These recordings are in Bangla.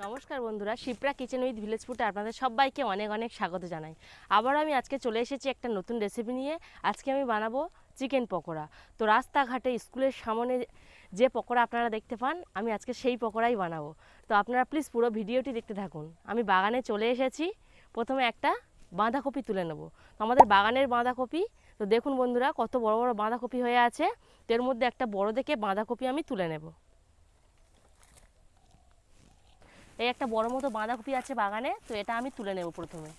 নমস্কার বন্ধুরা, শিপ্রা কিচেন উইথ ভিলেজ ফুডে আপনাদের সবাইকে অনেক অনেক স্বাগত জানাই। আবারও আমি আজকে চলে এসেছি একটা নতুন রেসিপি নিয়ে। আজকে আমি বানাবো চিকেন পকোড়া। তো রাস্তাঘাটে স্কুলের সামনে যে পকোড়া আপনারা দেখতে পান, আমি আজকে সেই পকোড়াই বানাবো। তো আপনারা প্লিজ পুরো ভিডিওটি দেখতে থাকুন। আমি বাগানে চলে এসেছি। প্রথমে একটা বাঁধাকপি তুলে নেব। তো আমাদের বাগানের বাঁধাকপি, তো দেখুন বন্ধুরা কত বড় বড় বাঁধাকপি হয়ে আছে। তো এর মধ্যে একটা বড় দেখে বাঁধাকপি আমি তুলে নেব। এই একটা বড় মতো বাঁধাকপি আছে বাগানে, তো এটা আমি তুলে নেব প্রথমে।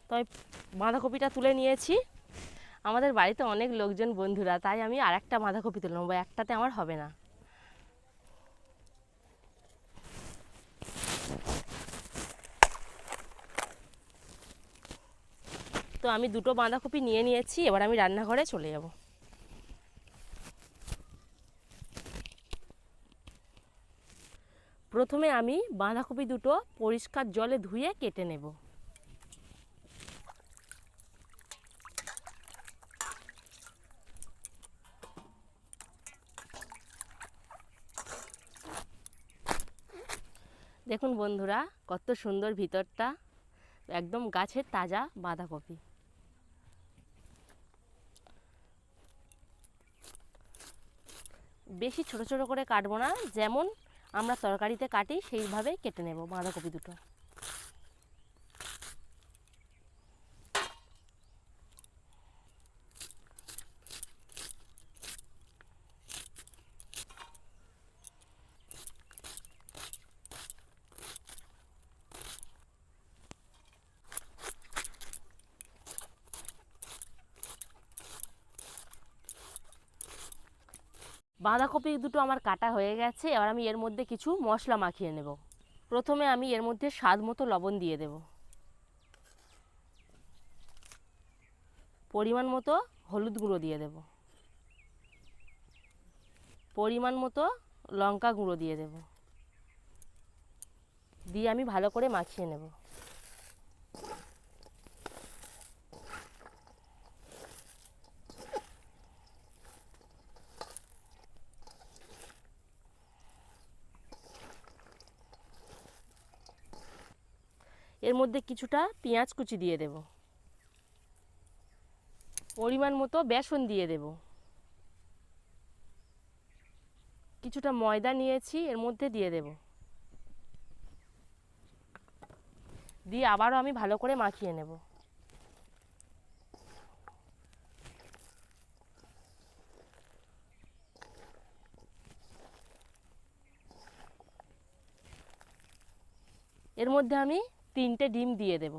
তো আমি বাঁধাকপিটা তুলে নিয়েছি। আমাদের বাড়িতে অনেক লোকজন বন্ধুরা, তাই আমি আর একটা বাঁধাকপি তুলে নেবো, একটাতে আমার হবে না। তো আমি দুটো বাঁধাকপি নিয়ে নিয়েছি, এবার আমি রান্নাঘরে চলে যাব। প্রথমে আমি বাঁধাকপি দুটো পরিষ্কার জলে ধুয়ে কেটে নেব। দেখুন বন্ধুরা কত সুন্দর ভিতরটা, একদম গাছের তাজা বাঁধাকপি। বেশি ছোট ছোট করে কাটবো না, যেমন আমরা তরকারিতে কাটি সেইভাবেই কেটে নেব বাঁধাকপি দুটো। বাঁধাকপি দুটো আমার কাটা হয়ে গেছে, এবার আমি এর মধ্যে কিছু মশলা মাখিয়ে নেব। প্রথমে আমি এর মধ্যে স্বাদ মতো লবণ দিয়ে দেব, পরিমাণ মতো হলুদ গুঁড়ো দিয়ে দেব, পরিমাণ মতো লঙ্কা গুঁড়ো দিয়ে দেব, দিয়ে আমি ভালো করে মাখিয়ে নেব। এর মধ্যে কিছুটা পেঁয়াজ কুচি দিয়ে দেব, পরিমাণ মতো বেসন দিয়ে দেব, কিছুটা ময়দা নিয়েছি এর মধ্যে দিয়ে দেব, দিয়ে আবারও আমি ভালো করে মাখিয়ে নেব। এর মধ্যে আমি 3টে ডিম দিয়ে দেব।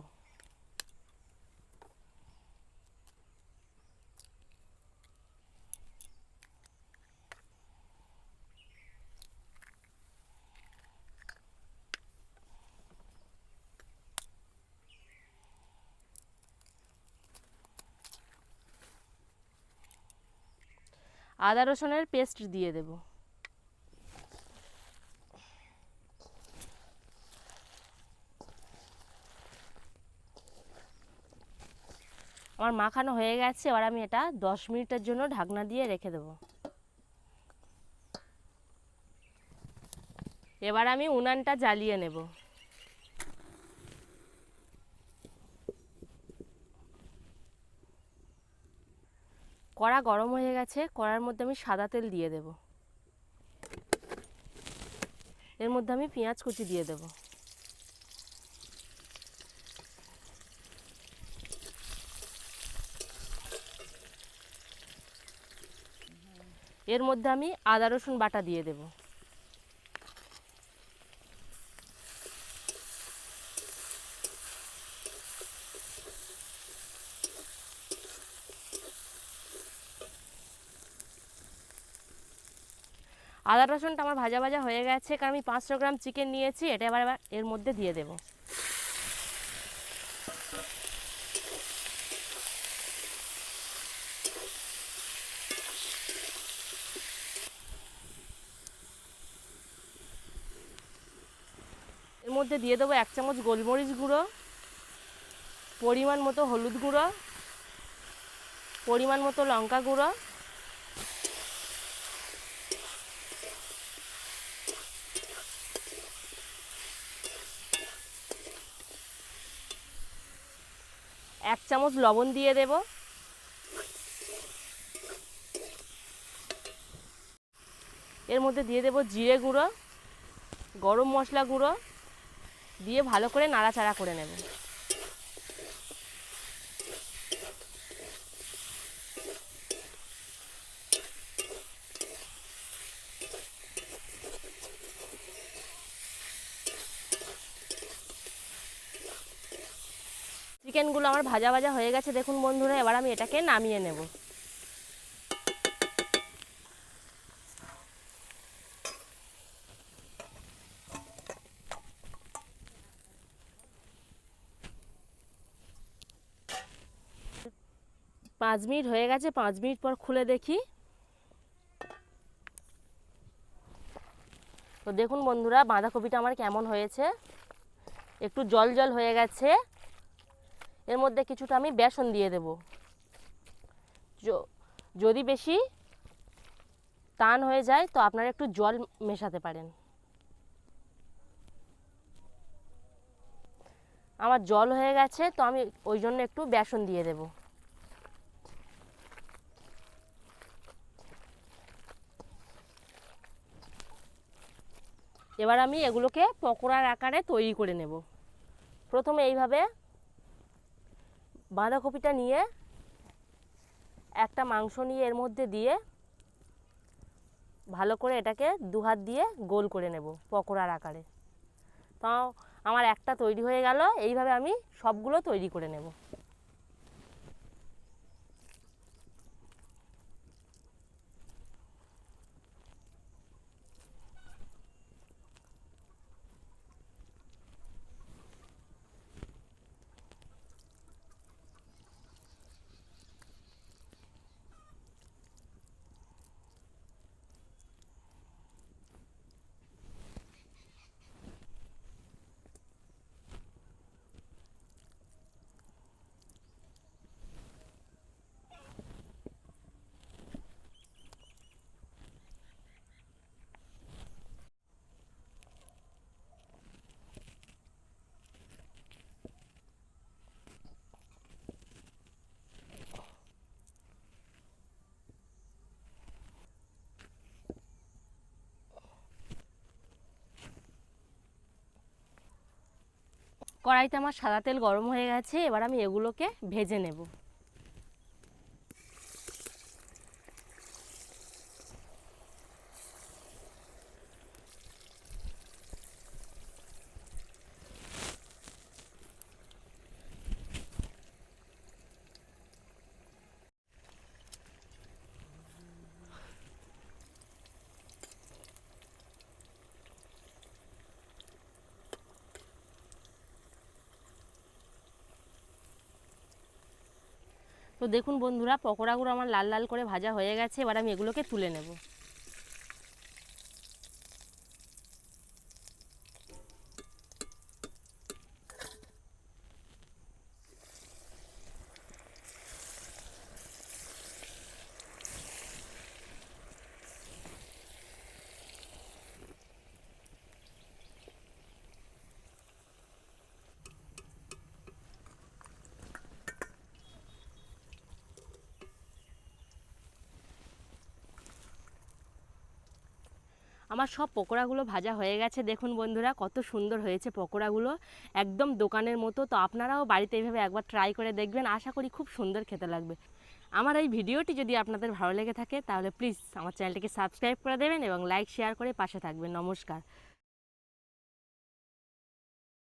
আদা রসুনের পেস্ট দিয়ে দেব। আমার মাখানো হয়ে গেছে, এবার আমি এটা 10 মিনিটের জন্য ঢাকনা দিয়ে রেখে দেব। এবার আমি উনানটা জ্বালিয়ে নেব। কড়া গরম হয়ে গেছে, কড়ার মধ্যে আমি সাদা তেল দিয়ে দেব। এর মধ্যে আমি পেঁয়াজ কুচি দিয়ে দেব, এর মধ্যে আমি আদা রসুন বাটা দিয়ে দেব, আদা রসুনটা আমার ভাজা ভাজা হয়ে গেছে, কারণ আমি 500 গ্রাম চিকেন নিয়েছি। এটা এবার এর মধ্যে দিয়ে দেব। এর মধ্যে দিয়ে দেবো 1 চামচ গোলমরিচ গুঁড়ো, পরিমাণ মতো হলুদ গুঁড়ো, পরিমাণ মতো লঙ্কা গুঁড়ো, 1 চামচ লবণ দিয়ে দেব। এর মধ্যে দিয়ে দেব জিরে গুঁড়ো, গরম মশলা গুঁড়ো দিয়ে ভালো করে নাড়াচাড়া করে নেব। চিকেনগুলো আমার ভাজা ভাজা হয়ে গেছে দেখুন বন্ধুরা। এবার আমি এটাকে নামিয়ে নেব। পাঁচ মিনিট হয়ে গেছে, 5 মিনিট পর খুলে দেখি। তো দেখুন বন্ধুরা বাঁধাকপিটা আমার কেমন হয়েছে, একটু জল জল হয়ে গেছে। এর মধ্যে কিছুটা আমি বেসন দিয়ে দেব। যদি বেশি টান হয়ে যায় তো আপনারা একটু জল মেশাতে পারেন। আমার জল হয়ে গেছে তো আমি ওই জন্য একটু বেসন দিয়ে দেব। এবার আমি এগুলোকে পকোড়ার আকারে তৈরি করে নেব। প্রথমে এইভাবে বাঁধাকপিটা নিয়ে একটা মাংস নিয়ে এর মধ্যে দিয়ে ভালো করে এটাকে 2 হাত দিয়ে গোল করে নেব পকোড়ার আকারে। তো আমার একটা তৈরি হয়ে গেল। এইভাবে আমি সবগুলো তৈরি করে নেব। কড়াইতে আমার সাদা তেল গরম হয়ে গেছে। এবার আমি এগুলোকে ভেজে নেব। তো দেখুন বন্ধুরা পকোড়াগুলো আমার লাল লাল করে ভাজা হয়ে গেছে। এবার আমি এগুলোকে তুলে নেব। আমার সব পকোড়াগুলো ভাজা হয়ে গেছে। দেখুন বন্ধুরা কত সুন্দর হয়েছে পকোড়াগুলো, একদম দোকানের মতো। তো আপনারাও বাড়িতে এইভাবে একবার ট্রাই করে দেখবেন, আশা করি খুব সুন্দর খেতে লাগবে। আমার এই ভিডিওটি যদি আপনাদের ভালো লেগে থাকে তাহলে প্লিজ আমার চ্যানেলটিকে সাবস্ক্রাইব করে দেবেন এবং লাইক শেয়ার করে পাশে থাকবেন। নমস্কার।